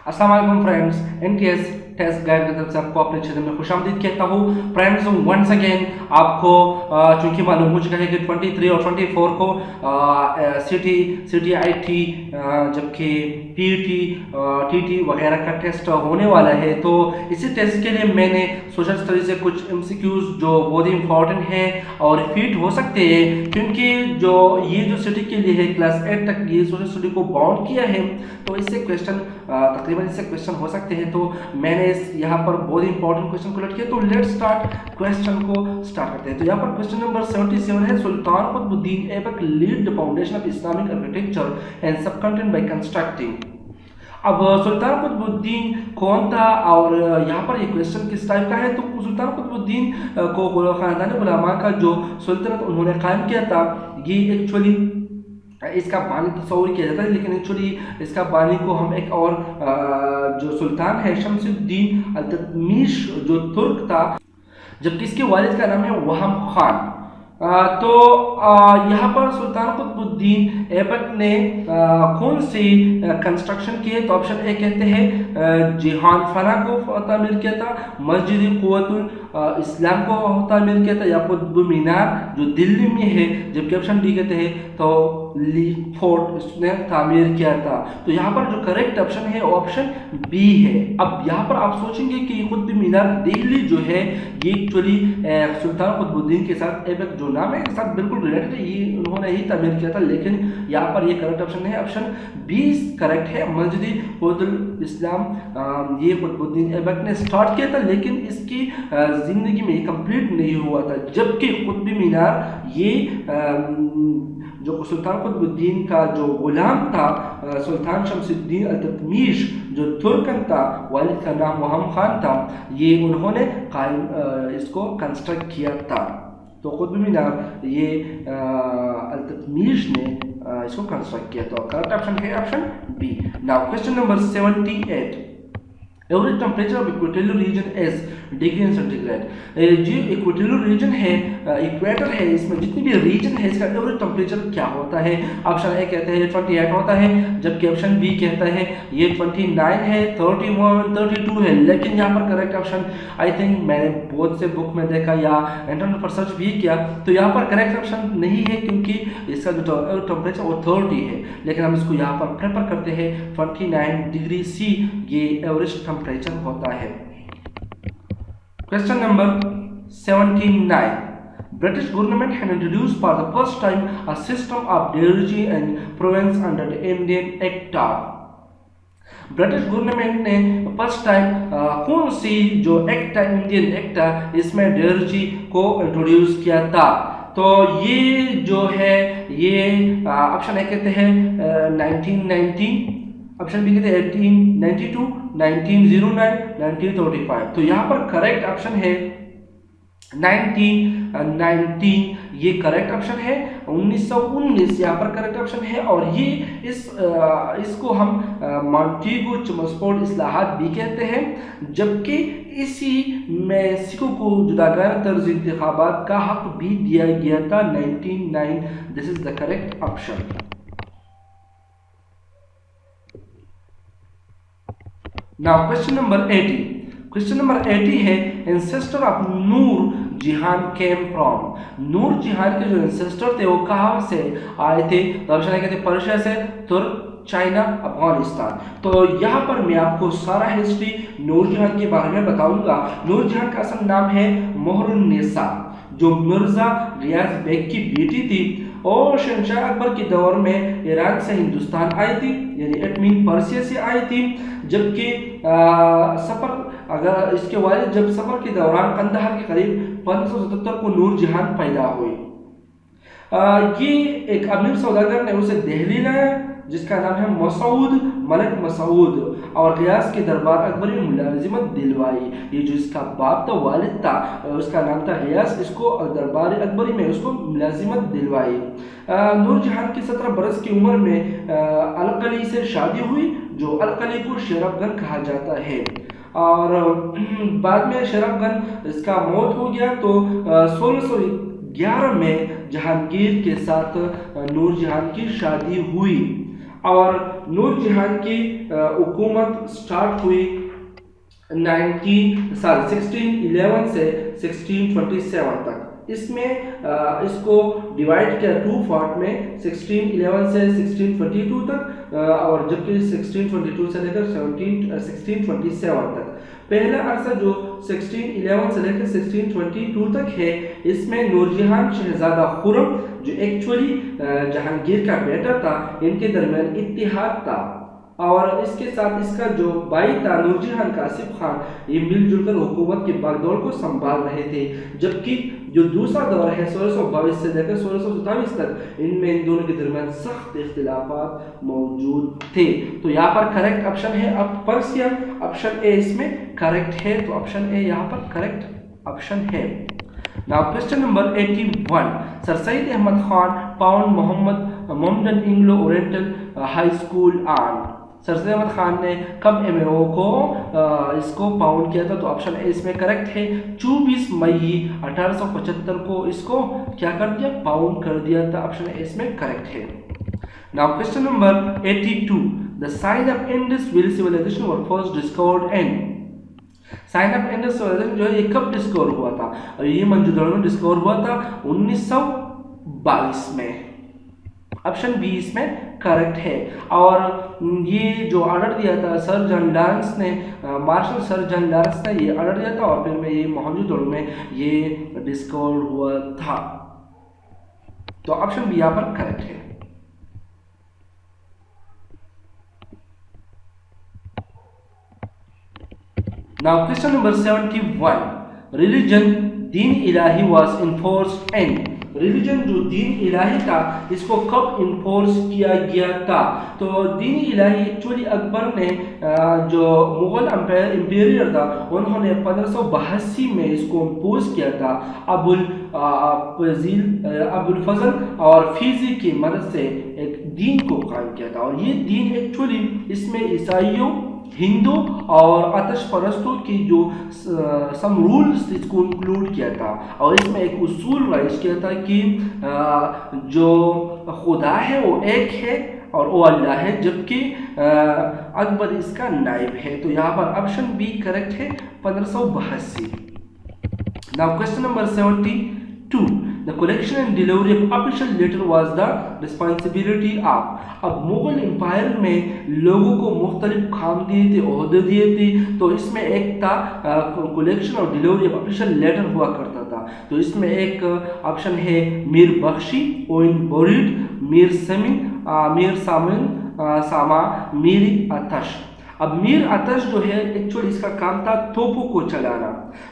अस्सलाम वालेकुम friends, NTS test guide की तरफ से आपको अपने चैनल में खुशामदीद कहता हूँ। फ्रेंड्स, वंस अगेन आपको चूंकि मालूम हो चुका है कि 23 और 24 को सिटी सिटी आईटी जबकि पीटी टीटी वगैरह का टेस्ट होने वाला है। तो इसी टेस्ट के लिए मैंने सोशल स्टडी से कुछ एमसीक्यूज जो बहुत ही इंपॉर्टेंट है और रिपीट हो सकते हैं, क्योंकि जो सिटी के लिए है क्लास 8 तक ये सोशल स्टडी को बाउंड किया है, तो इससे क्वेश्चन तकरीबन इससे क्वेश्चन हो सकते हैं। तो मैंने यहाँ पर बहुत इंपॉर्टेंट क्वेश्चन को लट किया। तो लेट्स स्टार्ट, क्वेश्चन को स्टार्ट करते हैं। तो यहाँ पर क्वेश्चन नंबर 77 है, Sultan Qutbuddin Aibak lead the foundation of Islamic architecture and subcontinent by constructing. अब सुल्तान कुतुबुद्दीन कौन था और यहाँ पर ये क्वेश्चन किस टाइप का है। तो सुल्तान कुतुबुद्दीन को खानदान उलमा का जो सुल्तनत उन्होंने कायम किया था, ये एक्चुअली इसका बानी तस्वूर किया जाता है, लेकिन एक्चुअली इसका बानी को हम एक और जो सुल्तान है शमसुद्दीन अल्ततमिश जो तुर्क था, जबकि इसके वालिद का नाम है वहम खान। तो यहाँ पर सुल्तान कुतुबुद्दीन ऐबक ने कौन सी कंस्ट्रक्शन की है। तो ऑप्शन ए कहते हैं जिहान फना को तामीर किया था, मस्जिद कुव्वतुल इस्लाम को तामीर किया था, या कुतुब मीनार जो दिल्ली में है, जबकि ऑप्शन डी कहते हैं तो लीग फोर्ट उसने तामीर किया था। तो यहाँ पर जो करेक्ट ऑप्शन है ऑप्शन बी है। अब यहाँ पर आप सोचेंगे कि कुतुब मीनार दिल्ली जो है ये एक्चुअली सुल्तान कुतुबुद्दीन के साथ ऐबक जो नाम है के साथ बिल्कुल रिलेटेड है, ये उन्होंने ही तामीर किया था, लेकिन यहाँ पर ये करेक्ट ऑप्शन है, ऑप्शन बी करेक्ट है। मस्जिद कुव्वतुल इस्लाम ये कुतुबुद्दीन ऐबक ने स्टार्ट किया था, लेकिन इसकी जिंदगी में ये कंप्लीट नहीं हुआ था, जबकि कुतुब मीनार ये जो सुल्तान कुतुबुद्दीन का जो गुलाम था सुल्तान शमसुद्दीन अल्ततमिश जो तुर्कन था, वालिद का नाम वहम खान था, ये उन्होंने इसको कंस्ट्रक्ट किया था। तो कुतुब मीनार ये अल्ततमिश ने इसको कंस्ट्रक्ट किया। तो करेक्ट ऑप्शन है option B. Now question number 78, average temperature of equatorial region is degree in centigrade. जो इक्वेटोरियल रीजन है, इक्वेटर है, इसमें जितनी भी रीजन है इसका एवरेज टेम्परेचर क्या होता है। ऑप्शन ए कहते हैं 28 होता है, जबकि ऑप्शन बी कहता है ये 29 है, 31, 32 है, लेकिन यहाँ पर करेक्ट ऑप्शन आई थिंक मैंने बहुत से बुक में देखा या इंटरनेट पर सर्च भी किया, तो यहाँ पर करेक्ट ऑप्शन नहीं है, क्योंकि इसका जो टेम्परेचर वो 30 है, लेकिन हम इसको यहाँ पर प्रेफर करते हैं 29 डिग्री सी ये एवरेज टेम्परेचर होता है। Question number 79. British government had introduced for the first time a system of derogation and province under the Indian Acta. British government ने फर्स्ट टाइम कौन सी जो एक्ट है इंडियन एक्ट है इसमें डेरोजी को इंट्रोड्यूस किया था। तो ये जो है ये ऑप्शन ए कहते हैं 1919, ऑप्शन बी कहते हैं 1892, 1909, 1935। तो यहाँ पर करेक्ट ऑप्शन है 1919, ये करेक्ट ऑप्शन है। 1919 यहाँ पर करेक्ट ऑप्शन है, और ये इसको हम मॉन्टेगो चमस्फोर्ड इस्लाहात भी कहते हैं, जबकि इसी में सिखों को जुदागाना तर्ज इंतखाबात का हक भी दिया गया था 1909। This is the correct option. Now question number 80. Question number 80 है ancestor of Noor जिहान came from. नूर जिहान के जो ancestor थे वो कहाँ से आए थे। तो ऑप्शन कहते हैं पर्शिया से, तुर्क, चाइना, अफगानिस्तान। तो यहाँ पर मैं आपको सारा हिस्ट्री नूर जहां के बारे में बताऊंगा। नूर जहां का असल नाम है मोहरुन्निसा, जो मिर्जा रियाज बेग की बेटी थी और शहंशाह अकबर के दौर में ईरान से हिंदुस्तान आई थी, यानी इट मीन पर्सिया से आई थी। जबकि सफर अगर इसके वालिद जब सफर के दौरान कंदहार के करीब 1577 को नूर जहां पैदा हुई। ये एक अमीर सौदागर ने उसे दिल्ली लाया, जिसका नाम है मसूद, मलिक मसूद, और गयास के दरबार अकबरी में मुलाजिमत दिलवाई। ये जो इसका बाप था, वालिद था, उसका नाम था गयास, इसको दरबार अकबरी में उसको मुलाजिमत दिलवाई। नूरजहां की 17 बरस की उम्र में अलकली से शादी हुई, जो अलकली को शरफगन कहा जाता है, और बाद में शरफगन इसका मौत हो गया। तो 1611 में जहांगीर के साथ नूरजहां की शादी हुई। और नूरजहां की हुकूमत स्टार्ट हुई 1611 से 1627 तक। इसमें इसको डिवाइड किया 2 पार्ट में, 1611 से 1622 तक और जबकि 1622 से लेकर 1627 तक। पहला अरसा जो 1611 से लेकर 1622 तक है, इसमें नूरजहां शहजादा खुर्रम जो एक्चुअली जहांगीर का बेटा था, इनके दरमियान इत्तेहाद था और इसके साथ इसका जो भाई था नूरजहां कासिफ खान, ये मिलजुल कर हुकूमत की बागडोर को संभाल रहे थे। जबकि जो दूसरा दौर है 1622 से लेकर 1627 तक, इनमें इन दोनों के दरमियान सख्त इख्तिलाफात मौजूद थे। तो यहाँ पर करेक्ट ऑप्शन है अब पर्सिया, ऑप्शन ए इसमें करेक्ट है, तो ऑप्शन ए यहाँ पर करेक्ट ऑप्शन है। Now question number 81. Sir Syed Ahmad Khan found Mohammedan Anglo-Oriental High School on sir Syed Ahmad Khan ने कब MAO को इसको पाउंड किया था, तो ऑप्शन ए इसमें करेक्ट है। 24 मई 1875 को इसको क्या कर दिया, पाउंड कर दिया था, ऑप्शन ए इसमें करेक्ट है। Now question number 82. The sign of Indus valley civilization were first discovered in sign of Indus civilization जो है ये कब डिस्कवर हुआ था, और ये मंजूदड़ में डिस्कवर हुआ था 1922 में, ऑप्शन बी इसमें करेक्ट है। और ये जो ऑर्डर दिया था सर जॉन लॉरेंस ने, मार्शल सर जॉन लॉरेंस ने ये ऑर्डर दिया था और फिर में ये मौजूदड़ में ये डिस्कवर हुआ था, तो ऑप्शन बी यहाँ पर करेक्ट है। Now question number 71. Religion Deen Ilahi was enforced in religion जो दीन इलाही था इसको कब इन्फोर्स किया गया था, तो दीन इलाही एक्चुअली अकबर ने जो मुगल एम्पायर था उन्होंने 1582 में इसको इम्पोज किया था। अबुल फजल और फीजी की मदद से एक दीन को कायम किया था, और ये दीन एक्चुअली इसमें ईसाइयों, हिंदू और आतिश परस्तों की जो सम रूल्स इसको इंक्लूड किया था, और इसमें एक उसूल राइज किया था कि जो खुदा है वो एक है और वो अल्लाह है, जबकि अकबर इसका नाइब है, तो यहाँ पर ऑप्शन बी करेक्ट है 1582। Now question number 72. The collection and delivery of official letter was the responsibility of. अब मुगल एम्पायर में लोगों को मुख्तलिफ काम दिए थे, ओहदे दिए थे, तो इसमें एक था कलेक्शन और डिलीवरी ऑफ ऑफिशियल लेटर हुआ करता था, तो इसमें एक ऑप्शन है मीर बख्शी, ओइन बोरिड, मीर सामिन सामा, मीर अतश। अब मीर अतश जो है एक्चुअली इसका काम था तोपों को चलाना,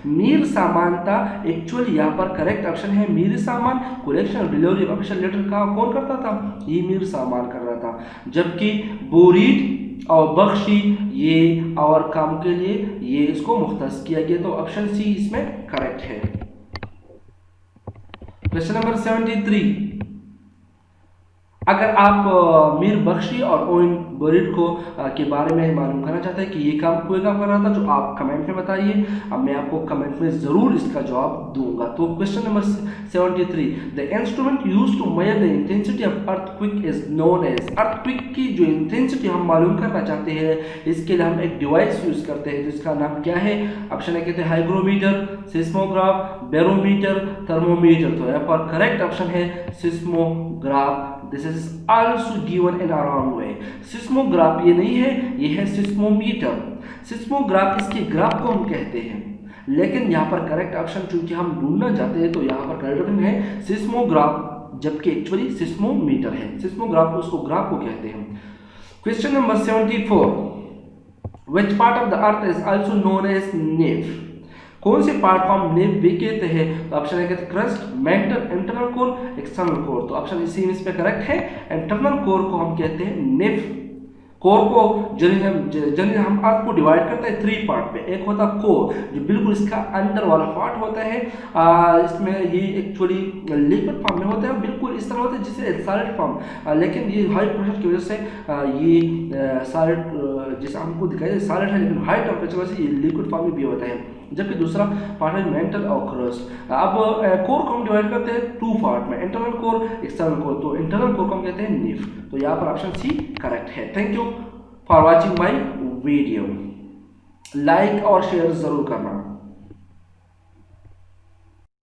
मीर सामान था एक्चुअली यहाँ पर करेक्ट ऑप्शन है मीर सामान। कलेक्शन डिलीवरी ऑफिशियल लेटर का कौन करता था, ये मीर सामान कर रहा था, जबकि बोरीड और बख्शी ये और काम के लिए ये इसको मुख्तस किया गया, तो ऑप्शन सी इसमें करेक्ट है। Question number 73. अगर आप मीर बख्शी और ओइन बोरिड को के बारे में मालूम करना चाहते हैं कि ये काम कोई काम कर रहा था, जो आप कमेंट में बताइए, अब मैं आपको कमेंट में ज़रूर इसका जवाब दूंगा। तो question number 73. The instrument used to measure the intensity of earthquake is known as. Earthquake की जो इंटेंसिटी हम मालूम करना चाहते हैं, इसके लिए हम एक डिवाइस यूज़ करते हैं, जिसका नाम क्या है, ऑप्शन है कहते हैं हाइग्रोमीटर, सिस्मोग्राफ, बैरोमीटर, थर्मोमीटर, तो यहाँ पर करेक्ट ऑप्शन है seismograph. This is also given in a wrong way. Seismograph ये नहीं है, ये है सिस्मोमीटर। सिस्मोग्राफ इसके ग्राफ को हम कहते हैं, लेकिन यहाँ पर करेक्ट ऑप्शन चूंकि हम ढूंढना चाहते हैं, तो यहाँ पर करेक्ट ऑप्शन है सिस्मोग्राफ, जबकि एक्चुअली सिस्मोमीटर है। सिस्मोग्राफ उसको ग्राफ को कहते हैं। Question number 74. Which part of the earth is also known as नेव? कौन से पार्ट को हम नेव भी कहते हैं, तो ऑप्शन है कहते हैं crust, mental, internal core, external core, तो ऑप्शन सी इसमें करेक्ट है। इंटरनल कोर को हम कहते हैं नेव। कोर को जनरली हम अर्थ को डिवाइड करते हैं 3 पार्ट पे। एक होता कोर जो बिल्कुल इसका अंदर वाला पार्ट होता है, इसमें ये एक्चुअली लिक्विड फॉर्म में होता है, बिल्कुल इस तरह होता है जिससे सॉलिड फॉर्म, लेकिन ये हाई प्रेशर की वजह से ये सॉलिड जैसे हमको दिखाई दे सॉलिड है, लेकिन हाई टेम्परेचर वजह से ये लिक्विड फॉर्म में भी होता है। जबकि दूसरा पार्ट है मेंटल और क्रस्ट। अब कोर को हम डिवाइड करते हैं 2 पार्ट में, इंटरनल कोर, एक्सटर्नल कोर। तो इंटरनल कोर को हम कहते हैं नीफ। तो यहाँ पर ऑप्शन सी करेक्ट है। Thank you for watching my video. Like और शेयर जरूर करना।